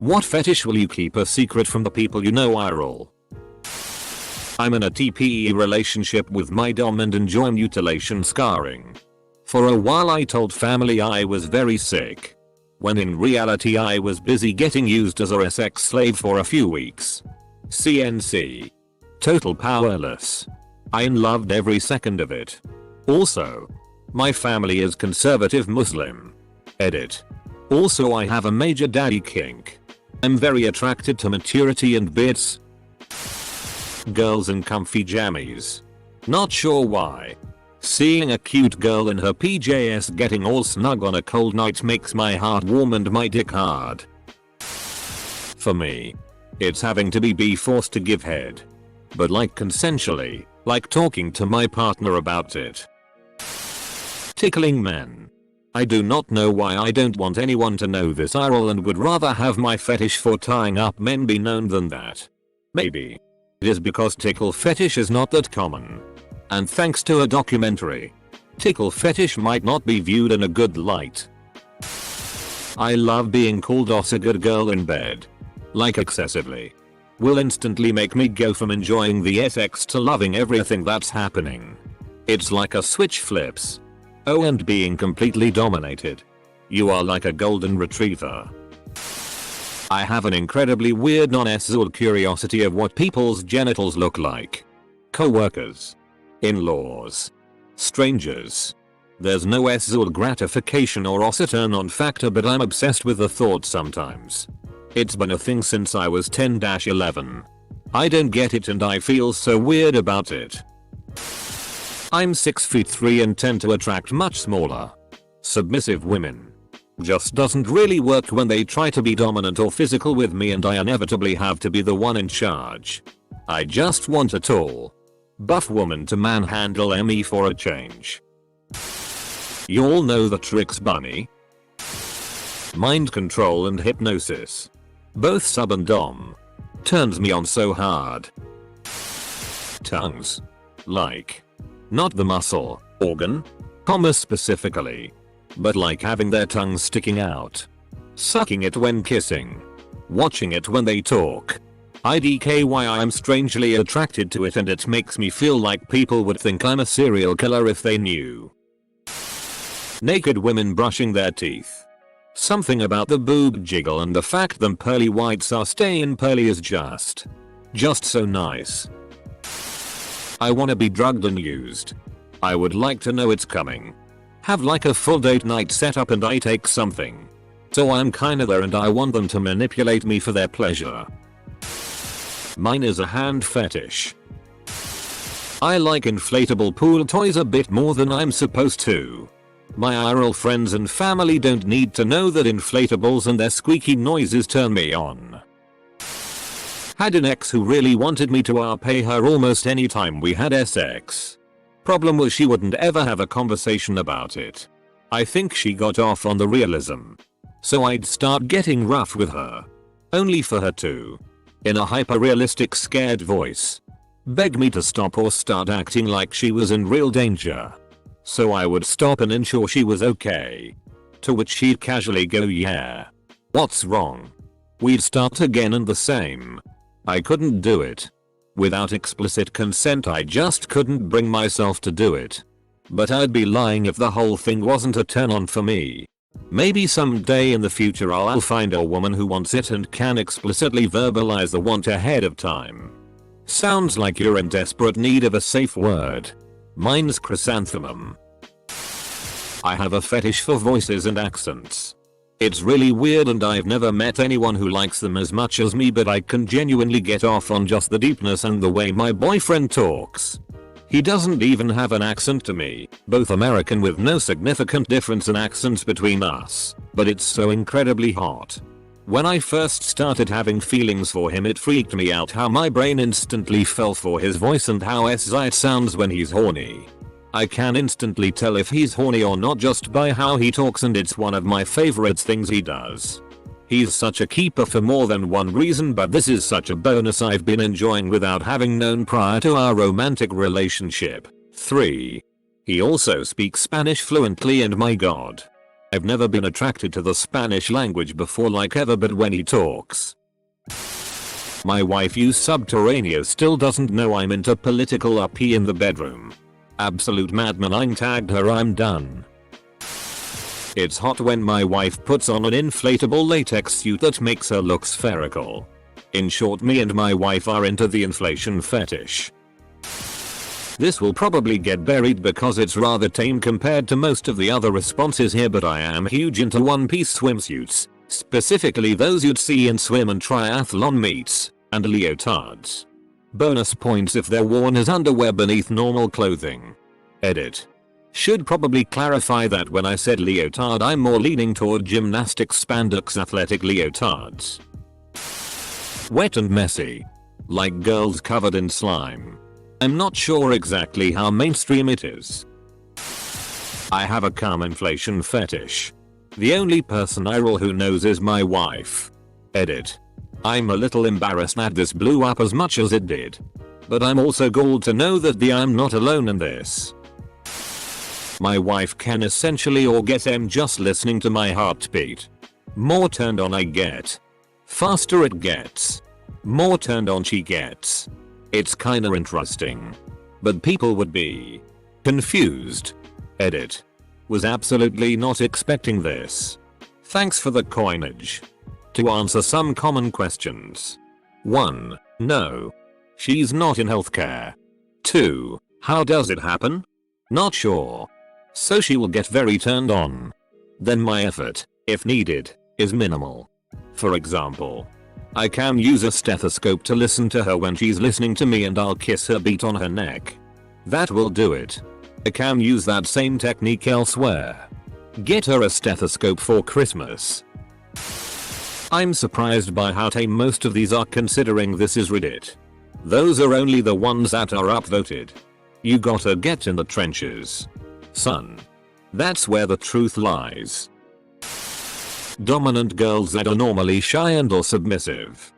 What fetish will you keep a secret from the people you know? I roll. I'm in a TPE relationship with my dom and enjoy mutilation scarring. For a while I told family I was very sick, when in reality I was busy getting used as a sex slave for a few weeks. CNC. Total powerless. I loved every second of it. Also, my family is conservative Muslim. Edit. Also, I have a major daddy kink. I'm very attracted to maturity and bits. Girls in comfy jammies. Not sure why. Seeing a cute girl in her PJs getting all snug on a cold night makes my heart warm and my dick hard. For me, it's having to be forced to give head. But like consensually, like talking to my partner about it. Tickling men. I do not know why I don't want anyone to know this IRL and would rather have my fetish for tying up men be known than that. Maybe it is because tickle fetish is not that common. And thanks to a documentary, tickle fetish might not be viewed in a good light. I love being called a good girl in bed. Like excessively. Will instantly make me go from enjoying the sex to loving everything that's happening. It's like a switch flips. Oh, and being completely dominated. You are like a golden retriever. I have an incredibly weird non-sexual curiosity of what people's genitals look like. Co-workers. In-laws. Strangers. There's no sexual gratification or turn on factor, but I'm obsessed with the thought sometimes. It's been a thing since I was 10-11. I don't get it and I feel so weird about it. I'm 6'3" and tend to attract much smaller, submissive women. Just doesn't really work when they try to be dominant or physical with me and I inevitably have to be the one in charge. I just want a tall, buff woman to manhandle me for a change. You all know the tricks, bunny. Mind control and hypnosis. Both sub and dom. Turns me on so hard. Tongues. Like. Not the muscle, organ, comma specifically. But like having their tongue sticking out. Sucking it when kissing. Watching it when they talk. IDKY I'm strangely attracted to it and it makes me feel like people would think I'm a serial killer if they knew. Naked women brushing their teeth. Something about the boob jiggle and the fact them pearly whites are staying pearly is just so nice. I wanna be drugged and used. I would like to know it's coming. Have like a full date night set up and I take something. So I'm kinda there and I want them to manipulate me for their pleasure. Mine is a hand fetish. I like inflatable pool toys a bit more than I'm supposed to. My IRL friends and family don't need to know that inflatables and their squeaky noises turn me on. Had an ex who really wanted me to pay her almost any time we had sex. Problem was she wouldn't ever have a conversation about it. I think she got off on the realism. So I'd start getting rough with her. Only for her to, in a hyper-realistic scared voice, beg me to stop or start acting like she was in real danger. So I would stop and ensure she was okay. To which she'd casually go, yeah. What's wrong? We'd start again and the same. I couldn't do it. Without explicit consent I just couldn't bring myself to do it. But I'd be lying if the whole thing wasn't a turn on for me. Maybe someday in the future I'll find a woman who wants it and can explicitly verbalize the want ahead of time. Sounds like you're in desperate need of a safe word. Mine's chrysanthemum. I have a fetish for voices and accents. It's really weird and I've never met anyone who likes them as much as me, but I can genuinely get off on just the deepness and the way my boyfriend talks. He doesn't even have an accent to me, both American with no significant difference in accents between us, but it's so incredibly hot. When I first started having feelings for him it freaked me out how my brain instantly fell for his voice and how it sounds when he's horny. I can instantly tell if he's horny or not just by how he talks and it's one of my favorite things he does. He's such a keeper for more than one reason, but this is such a bonus I've been enjoying without having known prior to our romantic relationship. 3. He also speaks Spanish fluently and my god. I've never been attracted to the Spanish language before like ever, but when he talks. My wife use Subterraneo still doesn't know I'm into political RP in the bedroom. Absolute madman, I tagged her, I'm done. It's hot when my wife puts on an inflatable latex suit that makes her look spherical. In short, me and my wife are into the inflation fetish. This will probably get buried because it's rather tame compared to most of the other responses here, but I am huge into one-piece swimsuits, specifically those you'd see in swim and triathlon meets, and leotards. Bonus points if they're worn as underwear beneath normal clothing. Edit. Should probably clarify that when I said leotard I'm more leaning toward gymnastics spandex athletic leotards. Wet and messy. Like girls covered in slime. I'm not sure exactly how mainstream it is. I have a cum inflation fetish. The only person I roll who knows is my wife. Edit. I'm a little embarrassed that this blew up as much as it did. But I'm also galled to know that I'm not alone in this. My wife can essentially orgasm just listening to my heartbeat. More turned on I get. Faster it gets. More turned on she gets. It's kinda interesting. But people would be confused. Edit. Was absolutely not expecting this. Thanks for the coinage. To answer some common questions. 1. No. She's not in healthcare. 2. How does it happen? Not sure. So she will get very turned on. Then my effort, if needed, is minimal. For example, I can use a stethoscope to listen to her when she's listening to me and I'll kiss her beat on her neck. That will do it. I can use that same technique elsewhere. Get her a stethoscope for Christmas. I'm surprised by how tame most of these are considering this is Reddit. Those are only the ones that are upvoted. You gotta get in the trenches, son. That's where the truth lies. Dominant girls that are normally shy and or submissive.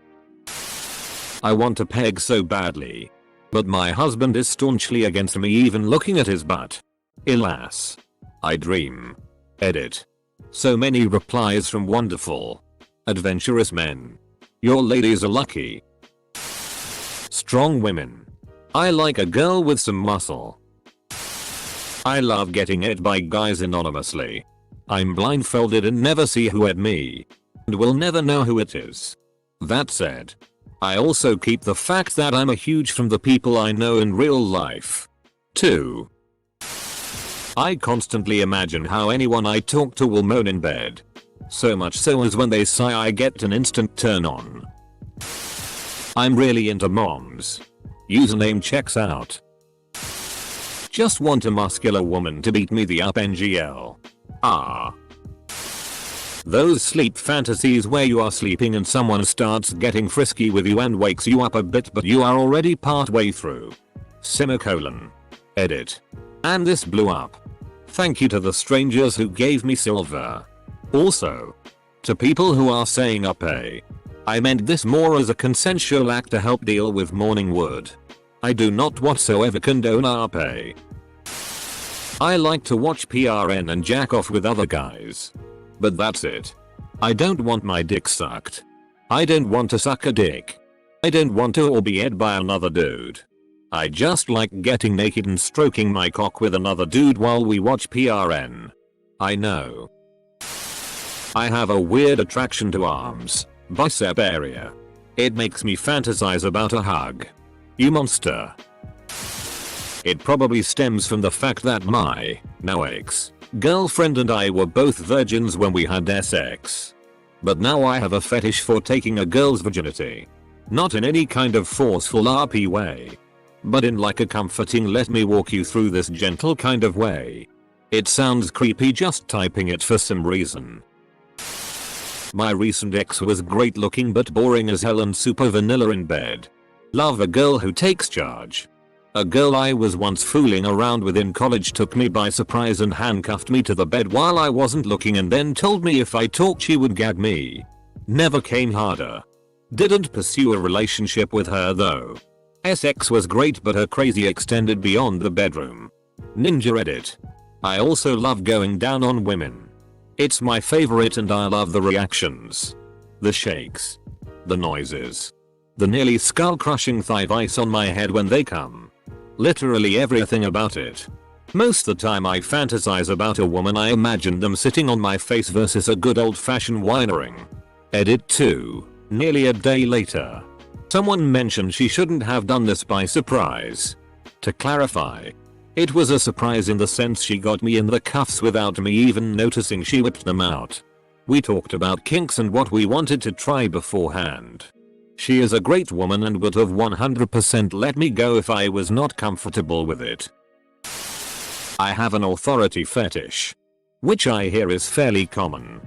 I want to peg so badly. But my husband is staunchly against me even looking at his butt. Alas. I dream. Edit. So many replies from wonderful, adventurous men. Your ladies are lucky. Strong women. I like a girl with some muscle. I love getting hit by guys anonymously. I'm blindfolded and never see who hit me. And will never know who it is. That said, I also keep the fact that I'm a huge from the people I know in real life. 2. I constantly imagine how anyone I talk to will moan in bed. So much so as when they sigh I get an instant turn on. I'm really into moms. Username checks out. Just want a muscular woman to beat me the up NGL. Ah. Those sleep fantasies where you are sleeping and someone starts getting frisky with you and wakes you up a bit but you are already part way through. Semicolon. Edit. And this blew up. Thank you to the strangers who gave me silver. Also, to people who are saying uppay. I meant this more as a consensual act to help deal with morning wood. I do not whatsoever condone uppay. I like to watch PRN and jack off with other guys. But that's it. I don't want my dick sucked. I don't want to suck a dick. I don't want to or be ed by another dude. I just like getting naked and stroking my cock with another dude while we watch PRN. I know. I have a weird attraction to arms, bicep area. It makes me fantasize about a hug. You monster. It probably stems from the fact that my now ex-girlfriend and I were both virgins when we had sex. But now I have a fetish for taking a girl's virginity. Not in any kind of forceful RP way. But in like a comforting let me walk you through this gentle kind of way. It sounds creepy just typing it for some reason. My recent ex was great looking but boring as hell and super vanilla in bed. Love a girl who takes charge. A girl I was once fooling around with in college took me by surprise and handcuffed me to the bed while I wasn't looking and then told me if I talked she would gag me. Never came harder. Didn't pursue a relationship with her though. Sex was great but her crazy extended beyond the bedroom. Ninja edit. I also love going down on women. It's my favorite and I love the reactions. The shakes. The noises. The nearly skull crushing thigh ice on my head when they come. Literally everything about it. Most the time I fantasize about a woman I imagine them sitting on my face versus a good old fashioned whinering. Edit 2. Nearly a day later. Someone mentioned she shouldn't have done this by surprise. To clarify, it was a surprise in the sense she got me in the cuffs without me even noticing she whipped them out. We talked about kinks and what we wanted to try beforehand. She is a great woman and would have 100% let me go if I was not comfortable with it. I have an authority fetish, which I hear is fairly common.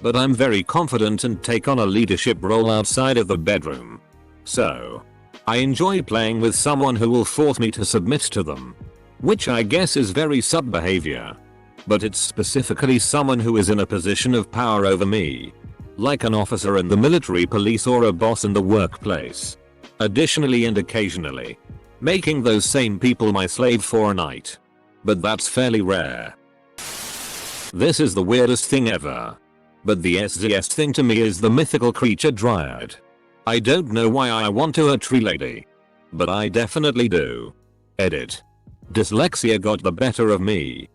But I'm very confident and take on a leadership role outside of the bedroom. So, I enjoy playing with someone who will force me to submit to them. Which I guess is very sub behavior. But it's specifically someone who is in a position of power over me. Like an officer in the military police or a boss in the workplace. Additionally and occasionally, making those same people my slave for a night. But that's fairly rare. This is the weirdest thing ever. But the SZest thing to me is the mythical creature dryad. I don't know why I want to a tree lady. But I definitely do. Edit. Dyslexia got the better of me.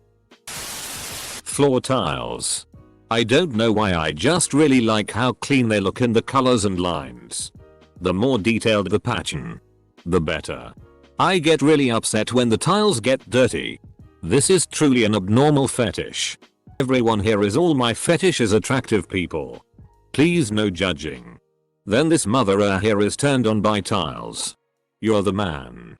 Floor tiles. I don't know why I just really like how clean they look in the colors and lines. The more detailed the pattern, the better. I get really upset when the tiles get dirty. This is truly an abnormal fetish. Everyone here is all my fetish is attractive people. Please no judging. Then this mother here is turned on by tiles. You're the man.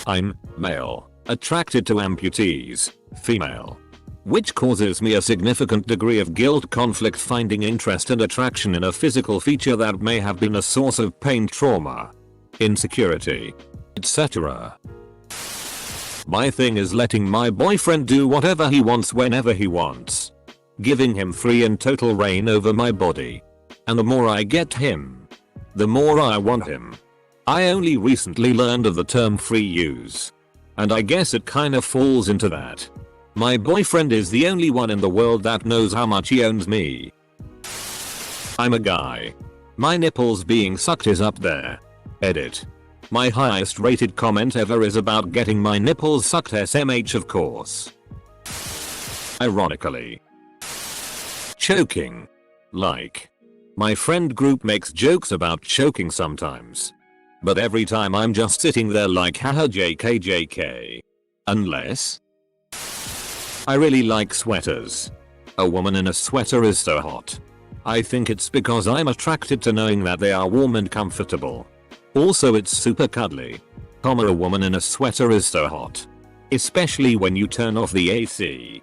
I'm male, attracted to amputees, female. Which causes me a significant degree of guilt conflict finding interest and attraction in a physical feature that may have been a source of pain, trauma, insecurity, etc. My thing is letting my boyfriend do whatever he wants whenever he wants. Giving him free and total reign over my body. And the more I get him, the more I want him. I only recently learned of the term free use. And I guess it kind of falls into that. My boyfriend is the only one in the world that knows how much he owns me. I'm a guy. My nipples being sucked is up there. Edit. My highest rated comment ever is about getting my nipples sucked SMH of course. Ironically. Choking. Like. My friend group makes jokes about choking sometimes. But every time I'm just sitting there like haha JK. Unless. I really like sweaters. A woman in a sweater is so hot. I think it's because I'm attracted to knowing that they are warm and comfortable. Also it's super cuddly. A woman in a sweater is so hot. Especially when you turn off the AC.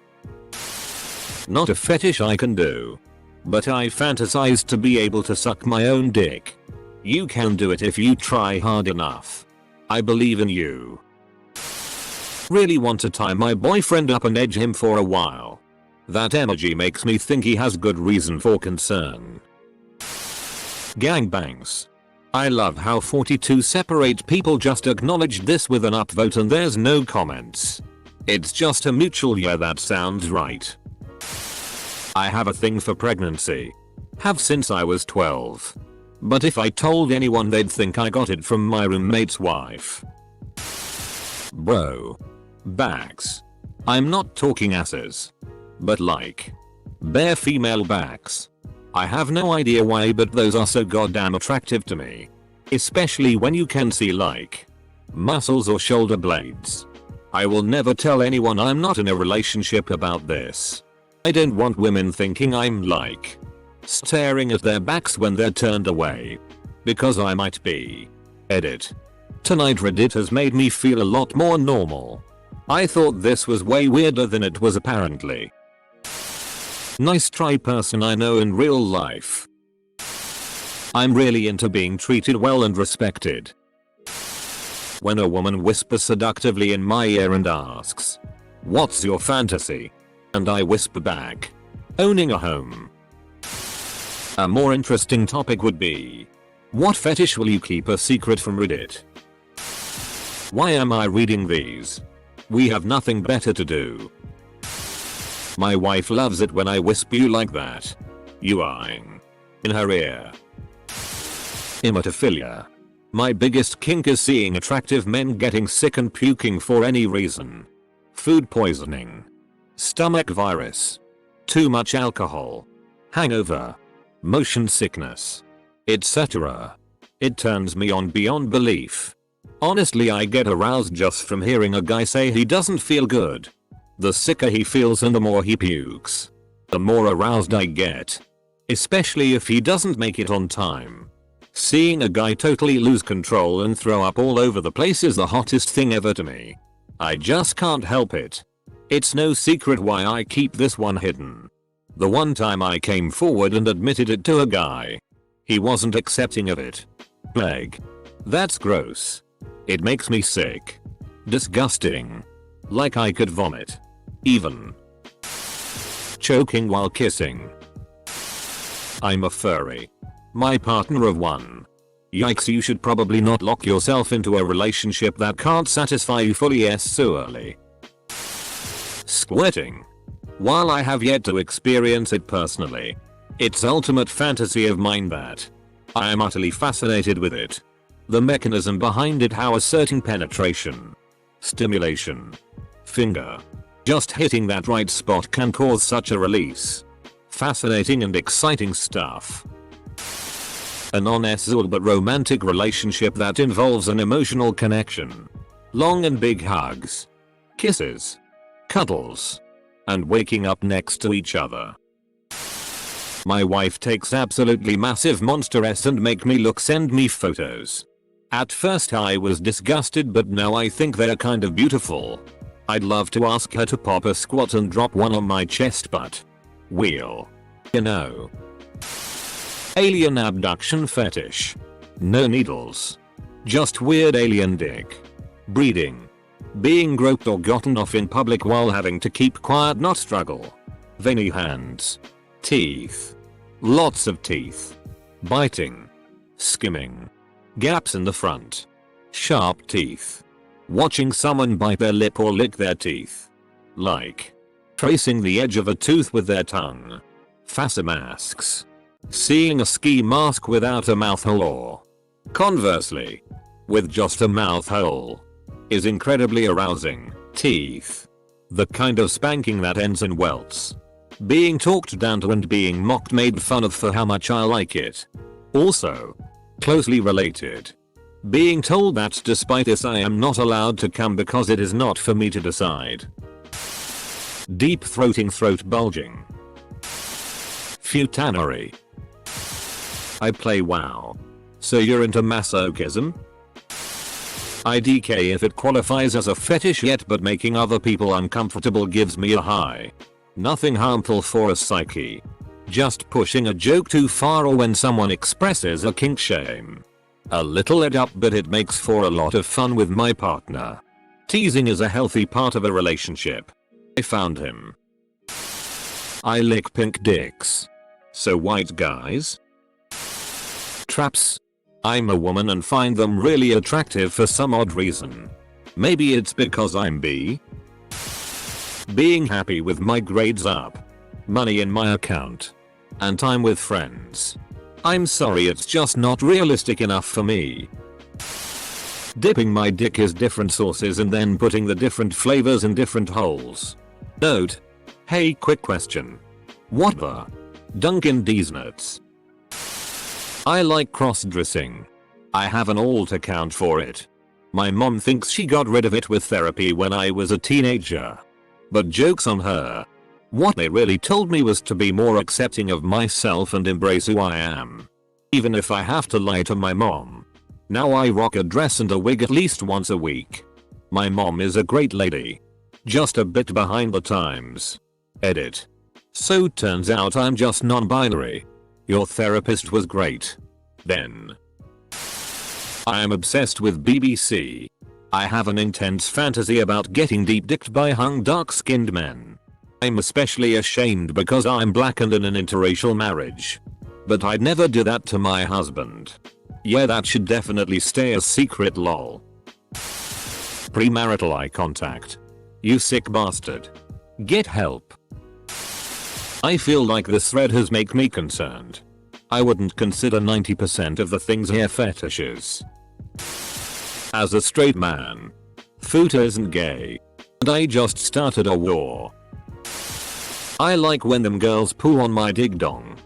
Not a fetish I can do. But I fantasize to be able to suck my own dick. You can do it if you try hard enough. I believe in you. Really want to tie my boyfriend up and edge him for a while. That energy makes me think he has good reason for concern. Gangbangs. I love how 42 separate people just acknowledged this with an upvote and there's no comments. It's just a mutual yeah that sounds right. I have a thing for pregnancy. Have since I was 12. But if I told anyone they'd think I got it from my roommate's wife. Bro. Backs. I'm not talking asses. But like. Bare female backs. I have no idea why but those are so goddamn attractive to me. Especially when you can see like. Muscles or shoulder blades. I will never tell anyone I'm not in a relationship about this. I don't want women thinking I'm like. Staring at their backs when they're turned away. Because I might be. Edit. Tonight Reddit has made me feel a lot more normal. I thought this was way weirder than it was apparently. Nice try person I know in real life. I'm really into being treated well and respected. When a woman whispers seductively in my ear and asks, "What's your fantasy?" and I whisper back, "Owning a home." A more interesting topic would be, what fetish will you keep a secret from Reddit? Why am I reading these? We have nothing better to do. My wife loves it when I whisper you like that. You eyeing in her ear. Emetophilia. My biggest kink is seeing attractive men getting sick and puking for any reason. Food poisoning. Stomach virus. Too much alcohol. Hangover. Motion sickness. Etc. It turns me on beyond belief. Honestly, I get aroused just from hearing a guy say he doesn't feel good. The sicker he feels and the more he pukes, the more aroused I get. Especially if he doesn't make it on time. Seeing a guy totally lose control and throw up all over the place is the hottest thing ever to me. I just can't help it. It's no secret why I keep this one hidden. The one time I came forward and admitted it to a guy, he wasn't accepting of it. Plague. That's gross. It makes me sick. Disgusting. Like I could vomit. Even. Choking while kissing. I'm a furry. My partner of one. Yikes, you should probably not lock yourself into a relationship that can't satisfy you fully so early. Squirting. While I have yet to experience it personally, it's ultimate fantasy of mine that I am utterly fascinated with it. The mechanism behind it, how a certain penetration, stimulation, finger, just hitting that right spot can cause such a release. Fascinating and exciting stuff. A non-sexual but romantic relationship that involves an emotional connection. Long and big hugs. Kisses. Cuddles. And waking up next to each other. My wife takes absolutely massive monsters and make me look, send me photos. At first I was disgusted, but now I think they're kind of beautiful. I'd love to ask her to pop a squat and drop one on my chest, but we'll, you know. Alien abduction fetish. No needles. Just weird alien dick. Breeding. Being groped or gotten off in public while having to keep quiet, not struggle. Veiny hands. Teeth. Lots of teeth. Biting. Skimming. Gaps in the front. Sharp teeth. Watching someone bite their lip or lick their teeth. Like tracing the edge of a tooth with their tongue. Face masks. Seeing a ski mask without a mouth hole, or conversely, with just a mouth hole, is incredibly arousing. Teeth. The kind of spanking that ends in welts. Being talked down to and being mocked, made fun of for how much I like it. Also, closely related, being told that despite this I am not allowed to come because it is not for me to decide. Deep throating, throat bulging. Futanery. I play WoW. So you're into masochism? IDK if it qualifies as a fetish yet, but making other people uncomfortable gives me a high. Nothing harmful for a psyche. Just pushing a joke too far, or when someone expresses a kink, shame. A little ed up, but it makes for a lot of fun with my partner. Teasing is a healthy part of a relationship. I found him. I lick pink dicks. So white guys? Traps. I'm a woman and find them really attractive for some odd reason. Maybe it's because I'm B. Being happy with my grades up, money in my account, and time with friends. I'm sorry, it's just not realistic enough for me. Dipping my dick is different sauces and then putting the different flavors in different holes. Note. Hey, quick question. What the? Dunkin' D's nuts. I like cross-dressing. I have an alt account for it. My mom thinks she got rid of it with therapy when I was a teenager. But joke's on her. What they really told me was to be more accepting of myself and embrace who I am. Even if I have to lie to my mom. Now I rock a dress and a wig at least once a week. My mom is a great lady. Just a bit behind the times. Edit. So turns out I'm just non-binary. Your therapist was great. Then. I am obsessed with BBC. I have an intense fantasy about getting deep dicked by hung dark-skinned men. I'm especially ashamed because I'm black and in an interracial marriage. But I'd never do that to my husband. Yeah, that should definitely stay a secret, lol. Premarital eye contact. You sick bastard. Get help. I feel like this thread has made me concerned. I wouldn't consider 90% of the things here fetishes. As a straight man, foot isn't gay. And I just started a war. I like when them girls poo on my dig dong.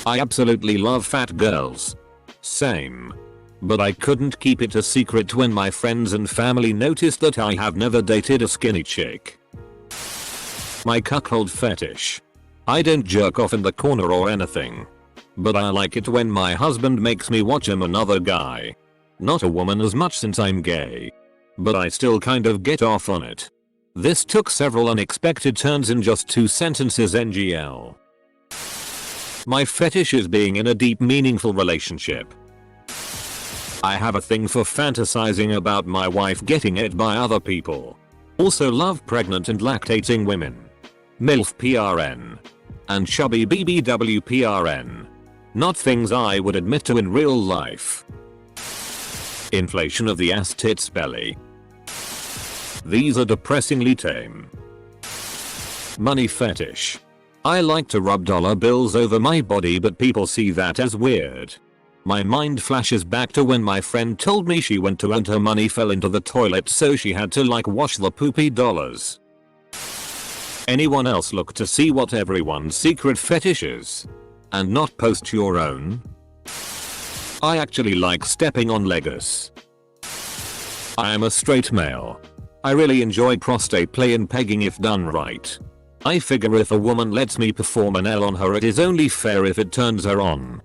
I absolutely love fat girls. Same. But I couldn't keep it a secret when my friends and family noticed that I have never dated a skinny chick. My cuckold fetish. I don't jerk off in the corner or anything. But I like it when my husband makes me watch another guy. Not a woman as much since I'm gay. But I still kind of get off on it. This took several unexpected turns in just 2 sentences NGL. My fetish is being in a deep meaningful relationship. I have a thing for fantasizing about my wife getting it by other people. Also love pregnant and lactating women. MILF PRN. And chubby BBW PRN. Not things I would admit to in real life. Inflation of the ass tits belly. These are depressingly tame. Money fetish. I like to rub dollar bills over my body, but people see that as weird. My mind flashes back to when my friend told me she went to and her money fell into the toilet, so she had to like wash the poopy dollars. Anyone else look to see what everyone's secret fetish is? And not post your own? I actually like stepping on Legos. I am a straight male. I really enjoy prostate play and pegging if done right. I figure if a woman lets me perform an L on her, it is only fair if it turns her on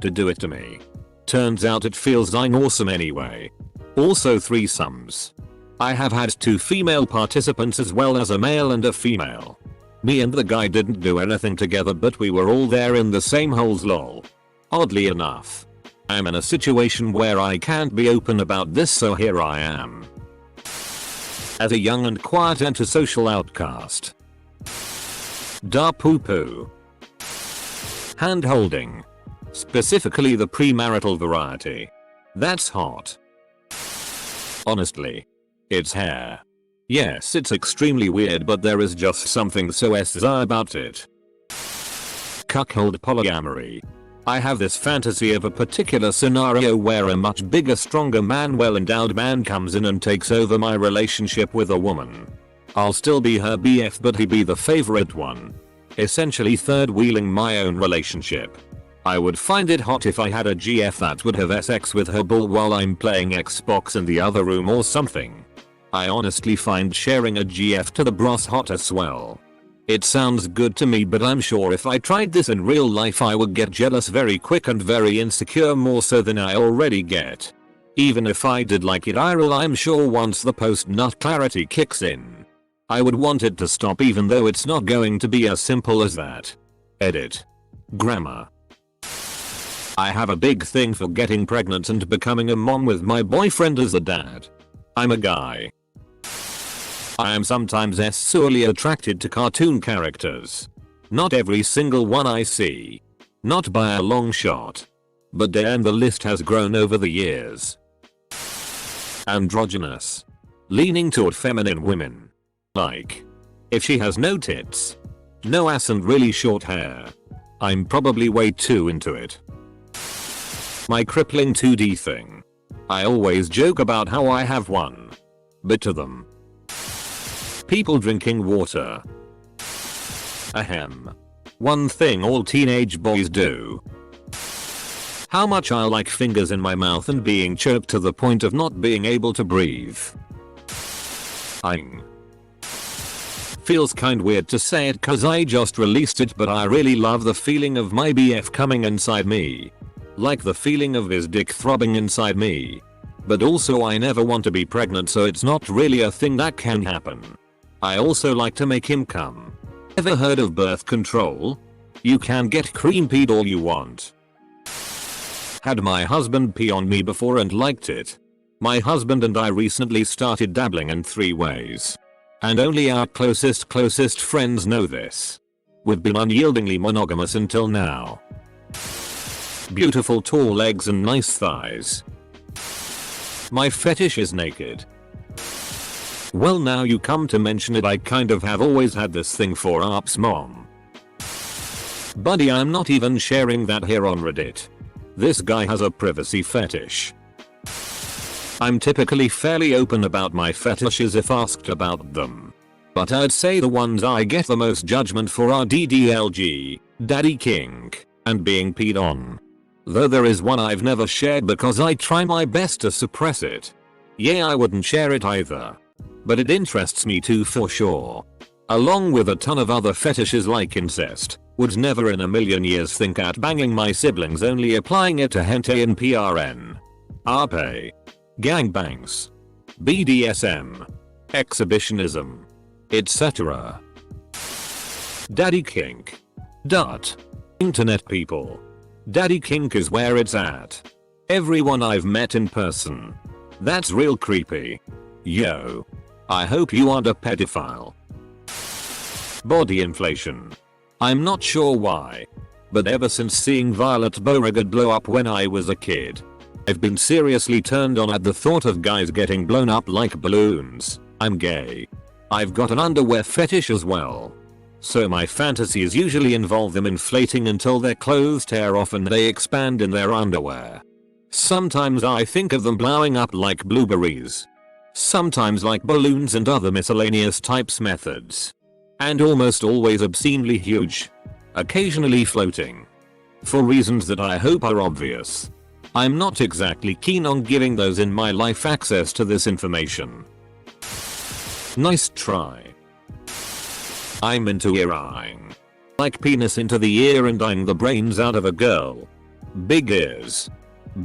to do it to me. Turns out it feels dang awesome anyway. Also threesomes. I have had 2 female participants as well as a male and a female. Me and the guy didn't do anything together, but we were all there in the same holes lol. Oddly enough, I'm in a situation where I can't be open about this, so here I am. As a young and quiet antisocial outcast. Da poo poo. Hand holding. Specifically the premarital variety. That's hot. Honestly. It's hair. Yes, it's extremely weird, but there is just something so SZA about it. Cuckold polyamory. I have this fantasy of a particular scenario where a much bigger, stronger man, well-endowed man comes in and takes over my relationship with a woman. I'll still be her BF, but he be the favorite one. Essentially third wheeling my own relationship. I would find it hot if I had a GF that would have sex with her bull while I'm playing Xbox in the other room or something. I honestly find sharing a GF to the bros hot as well. It sounds good to me, but I'm sure if I tried this in real life I would get jealous very quick and very insecure, more so than I already get. Even if I did like it IRL, I'm sure once the post-nut clarity kicks in, I would want it to stop, even though it's not going to be as simple as that. Edit. Grammar. I have a big thing for getting pregnant and becoming a mom with my boyfriend as a dad. I'm a guy. I am sometimes sexually attracted to cartoon characters. Not every single one I see. Not by a long shot. But damn, the list has grown over the years. Androgynous. Leaning toward feminine women. Like, if she has no tits, no ass and really short hair, I'm probably way too into it. My crippling 2D thing. I always joke about how I have one. But to them. People drinking water. Ahem. One thing all teenage boys do. How much I like fingers in my mouth and being choked to the point of not being able to breathe. Feels kind weird to say it cause I just released it, but I really love the feeling of my BF coming inside me. Like the feeling of his dick throbbing inside me. But also I never want to be pregnant, so it's not really a thing that can happen. I also like to make him come. Ever heard of birth control? You can get cream peed all you want. Had my husband pee on me before and liked it. My husband and I recently started dabbling in 3 ways. And only our closest friends know this. We've been unyieldingly monogamous until now. Beautiful tall legs and nice thighs. My fetish is naked. Well, now you come to mention it, I kind of have always had this thing for Arp's mom. Buddy, I'm not even sharing that here on Reddit. This guy has a privacy fetish. I'm typically fairly open about my fetishes if asked about them. But I'd say the ones I get the most judgment for are DDLG, daddy kink, and being peed on. Though there is one I've never shared because I try my best to suppress it. Yeah, I wouldn't share it either. But it interests me too for sure. Along with a ton of other fetishes like incest. Would never in a million years think at banging my siblings, only applying it to hentai and PRN. RP. Gangbangs. BDSM. Exhibitionism. Etc. Daddy kink. Internet people. Daddy kink is where it's at. Everyone I've met in person. That's real creepy. Yo. I hope you aren't a pedophile. Body inflation. I'm not sure why. But ever since seeing Violet Beauregarde blow up when I was a kid. I've been seriously turned on at the thought of guys getting blown up like balloons. I'm gay. I've got an underwear fetish as well. So my fantasies usually involve them inflating until their clothes tear off and they expand in their underwear. Sometimes I think of them blowing up like blueberries. Sometimes like balloons and other miscellaneous types methods. And almost always obscenely huge. Occasionally floating. For reasons that I hope are obvious. I'm not exactly keen on giving those in my life access to this information. Nice try. I'm into ear-eyeing. Like penis into the ear and eyeing the brains out of a girl. Big ears.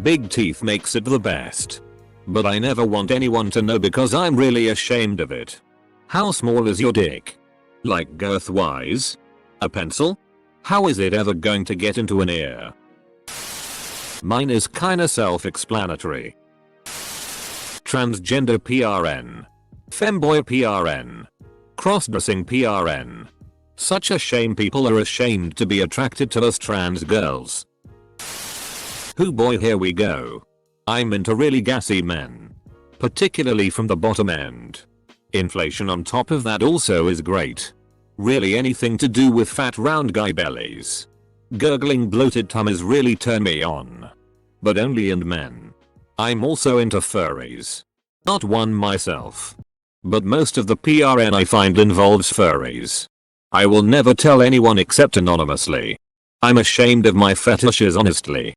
Big teeth makes it the best. But I never want anyone to know because I'm really ashamed of it. How small is your dick? Like girth wise? A pencil? How is it ever going to get into an ear? Mine is kinda self-explanatory. Transgender PRN. Femboy PRN. Crossdressing PRN. Such a shame people are ashamed to be attracted to us trans girls. Hoo boy, here we go. I'm into really gassy men. Particularly from the bottom end. Inflation on top of that also is great. Really anything to do with fat round guy bellies. Gurgling bloated tummies really turn me on. But only in men. I'm also into furries. Not one myself. But most of the PRN I find involves furries. I will never tell anyone except anonymously. I'm ashamed of my fetishes honestly.